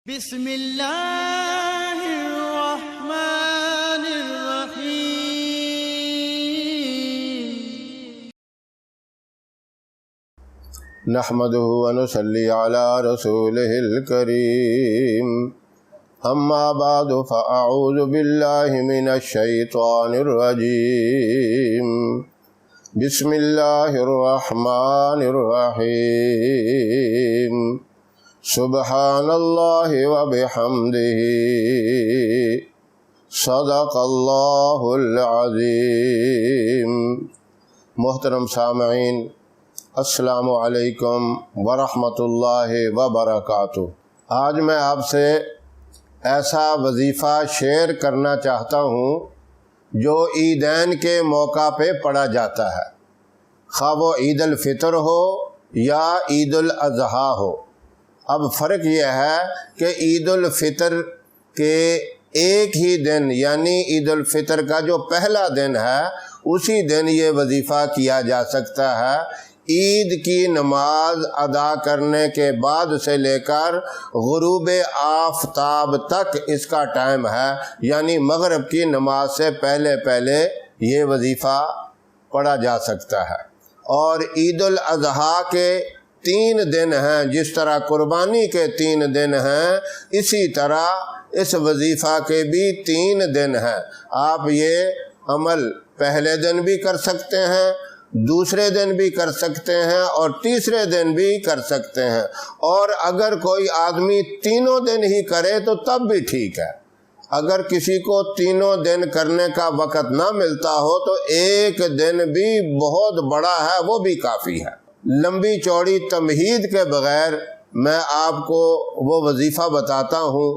بسم اللہ الرحمن الرحیم نحمدہ ونصلی علی رسولہ الکریم اما بعد فاعوذ باللہ من الشیطان الرجیم بسم اللہ الرحمن الرحیم سبحان اللہ وبحمدہ صدق اللہ العظیم۔ محترم سامعین، السلام علیکم ورحمۃ اللہ وبرکاتہ۔ آج میں آپ سے ایسا وظیفہ شیئر کرنا چاہتا ہوں جو عیدین کے موقع پہ پڑھا جاتا ہے، خواہ وہ عید الفطر ہو یا عید الاضحیٰ ہو۔ اب فرق یہ ہے کہ عید الفطر کے ایک ہی دن یعنی عید الفطر کا جو پہلا دن ہے اسی دن یہ وظیفہ کیا جا سکتا ہے۔ عید کی نماز ادا کرنے کے بعد سے لے کر غروب آفتاب تک اس کا ٹائم ہے، یعنی مغرب کی نماز سے پہلے پہلے یہ وظیفہ پڑھا جا سکتا ہے۔ اور عید الاضحیٰ کے 3 دن ہیں، جس طرح قربانی کے 3 دن ہیں اسی طرح اس وظیفہ کے بھی 3 دن ہیں۔ آپ یہ عمل پہلے دن بھی کر سکتے ہیں، دوسرے دن بھی کر سکتے ہیں اور تیسرے دن بھی کر سکتے ہیں، اور اگر کوئی آدمی تینوں دن ہی کرے تو تب بھی ٹھیک ہے۔ اگر کسی کو تینوں دن کرنے کا وقت نہ ملتا ہو تو ایک دن بھی بہت بڑا ہے، وہ بھی کافی ہے۔ لمبی چوڑی تمہید کے بغیر میں آپ کو وہ وظیفہ بتاتا ہوں۔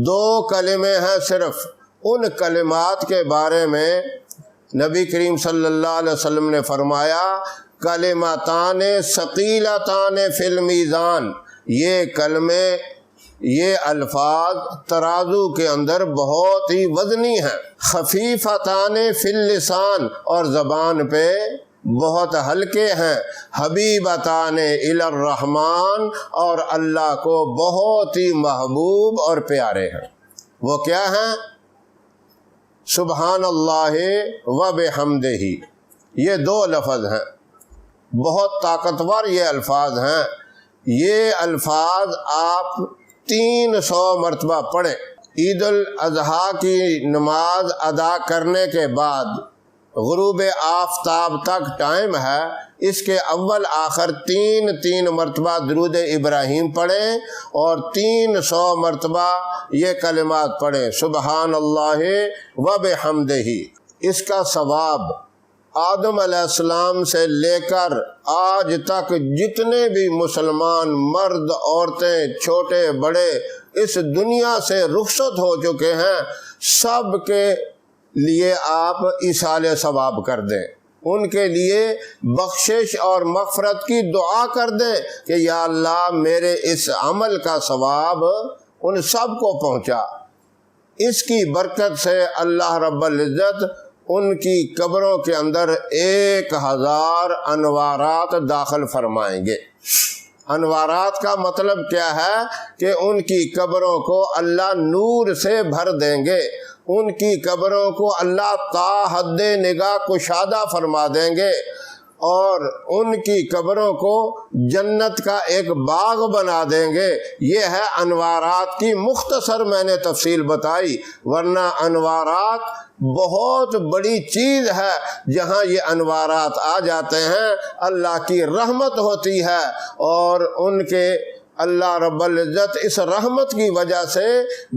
2 کلمے ہیں صرف، ان کلمات کے بارے میں نبی کریم صلی اللہ علیہ وسلم نے فرمایا کلمتان ثقیلتان فی المیزان، یہ کلمے، یہ الفاظ ترازو کے اندر بہت ہی وزنی ہیں۔ خفیفتان فی اللسان، اور زبان پہ بہت ہلکے ہیں۔ حبیبتان الی الرحمن، اور اللہ کو بہت ہی محبوب اور پیارے ہیں۔ وہ کیا ہیں؟ سبحان اللہ وبحمدہ، یہ 2 لفظ ہیں، بہت طاقتور یہ الفاظ ہیں۔ یہ الفاظ آپ 300 مرتبہ پڑھیں۔ عید الاضحیٰ کی نماز ادا کرنے کے بعد غروب آفتاب تک ٹائم ہے، اس کے اول آخر 3 مرتبہ درود ابراہیم پڑھیں اور 300 مرتبہ یہ کلمات پڑھیں، سبحان اللہ وبحمدہ۔ اس کا ثواب آدم علیہ السلام سے لے کر آج تک جتنے بھی مسلمان مرد عورتیں چھوٹے بڑے اس دنیا سے رخصت ہو چکے ہیں، سب کے لیے آپ ایصال ثواب کر دیں، ان کے لیے بخشش اور مغفرت کی دعا کر دیں کہ یا اللہ میرے اس عمل کا ثواب ان سب کو پہنچا۔ اس کی برکت سے اللہ رب العزت ان کی قبروں کے اندر 1000 انوارات داخل فرمائیں گے۔ انوارات کا مطلب کیا ہے کہ ان کی قبروں کو اللہ نور سے بھر دیں گے، ان کی قبروں کو اللہ تا حد نگاہ کشادہ فرما دیں گے، اور ان کی قبروں کو جنت کا ایک باغ بنا دیں گے۔ یہ ہے انوارات کی مختصر میں نے تفصیل بتائی، ورنہ انوارات بہت بڑی چیز ہے۔ جہاں یہ انوارات آ جاتے ہیں اللہ کی رحمت ہوتی ہے، اور ان کے اللہ رب العزت اس رحمت کی وجہ سے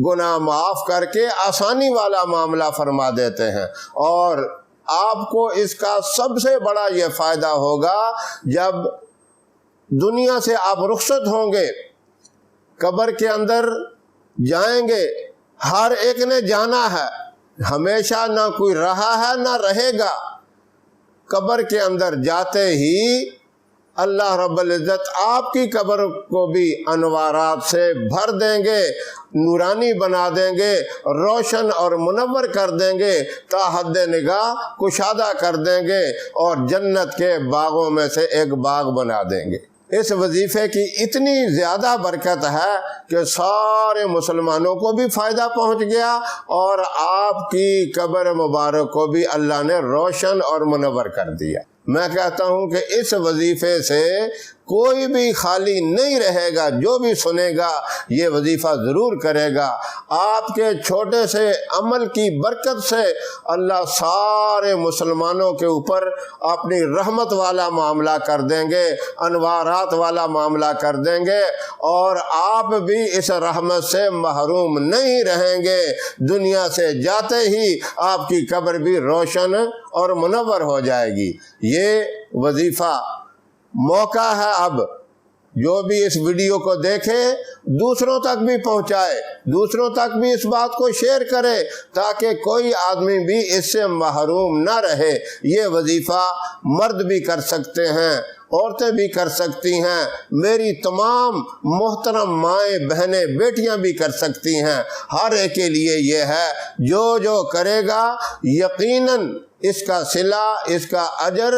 گناہ معاف کر کے آسانی والا معاملہ فرما دیتے ہیں۔ اور آپ کو اس کا سب سے بڑا یہ فائدہ ہوگا جب دنیا سے آپ رخصت ہوں گے، قبر کے اندر جائیں گے، ہر ایک نے جانا ہے، ہمیشہ نہ کوئی رہا ہے نہ رہے گا۔ قبر کے اندر جاتے ہی اللہ رب العزت آپ کی قبر کو بھی انوارات سے بھر دیں گے، نورانی بنا دیں گے، روشن اور منور کر دیں گے، تا حد نگاہ کشادہ کر دیں گے، اور جنت کے باغوں میں سے ایک باغ بنا دیں گے۔ اس وظیفے کی اتنی زیادہ برکت ہے کہ سارے مسلمانوں کو بھی فائدہ پہنچ گیا اور آپ کی قبر مبارک کو بھی اللہ نے روشن اور منور کر دیا۔ میں کہتا ہوں کہ اس وظیفے سے کوئی بھی خالی نہیں رہے گا، جو بھی سنے گا یہ وظیفہ ضرور کرے گا۔ آپ کے چھوٹے سے عمل کی برکت سے اللہ سارے مسلمانوں کے اوپر اپنی رحمت والا معاملہ کر دیں گے، انوارات والا معاملہ کر دیں گے، اور آپ بھی اس رحمت سے محروم نہیں رہیں گے۔ دنیا سے جاتے ہی آپ کی قبر بھی روشن اور منور ہو جائے گی۔ یہ وظیفہ موقع ہے، اب جو بھی اس ویڈیو کو دیکھے دوسروں تک بھی پہنچائے، دوسروں تک بھی اس بات کو شیئر کرے تاکہ کوئی آدمی بھی اس سے محروم نہ رہے۔ یہ وظیفہ مرد بھی کر سکتے ہیں، عورتیں بھی کر سکتی ہیں، میری تمام محترم مائیں بہنیں بیٹیاں بھی کر سکتی ہیں۔ ہر ایک کے لیے یہ ہے، جو کرے گا یقیناً اس کا صلہ، اس کا اجر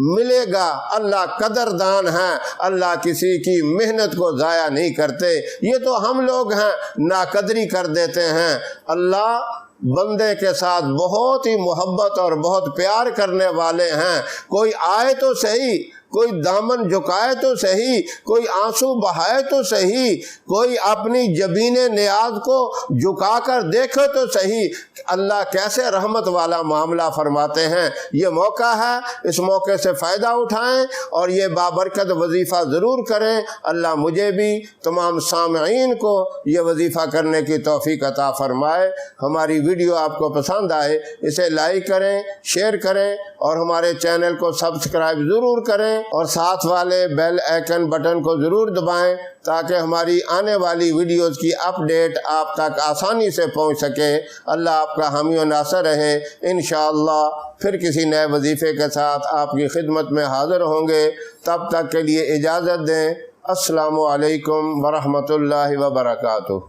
ملے گا۔ اللہ قدردان ہے، اللہ کسی کی محنت کو ضائع نہیں کرتے۔ یہ تو ہم لوگ ہیں ناقدری کر دیتے ہیں۔ اللہ بندے کے ساتھ بہت ہی محبت اور بہت پیار کرنے والے ہیں۔ کوئی آئے تو صحیح، کوئی دامن جھکائے تو صحیح، کوئی آنسو بہائے تو صحیح، کوئی اپنی جبین نیاز کو جھکا کر دیکھے تو صحیح، اللہ کیسے رحمت والا معاملہ فرماتے ہیں۔ یہ موقع ہے، اس موقع سے فائدہ اٹھائیں اور یہ بابرکت وظیفہ ضرور کریں۔ اللہ مجھے بھی تمام سامعین کو یہ وظیفہ کرنے کی توفیق عطا فرمائے۔ ہماری ویڈیو آپ کو پسند آئے اسے لائک کریں، شیئر کریں اور ہمارے چینل کو سبسکرائب ضرور کریں، اور ساتھ والے بیل آئیکن بٹن کو ضرور دبائیں تاکہ ہماری آنے والی ویڈیوز کی اپڈیٹ آپ تک آسانی سے پہنچ سکے۔ اللہ آپ کا حامی و ناصر رہے۔ انشاءاللہ پھر کسی نئے وظیفے کے ساتھ آپ کی خدمت میں حاضر ہوں گے۔ تب تک کے لیے اجازت دیں۔ السلام علیکم ورحمۃ اللہ وبرکاتہ۔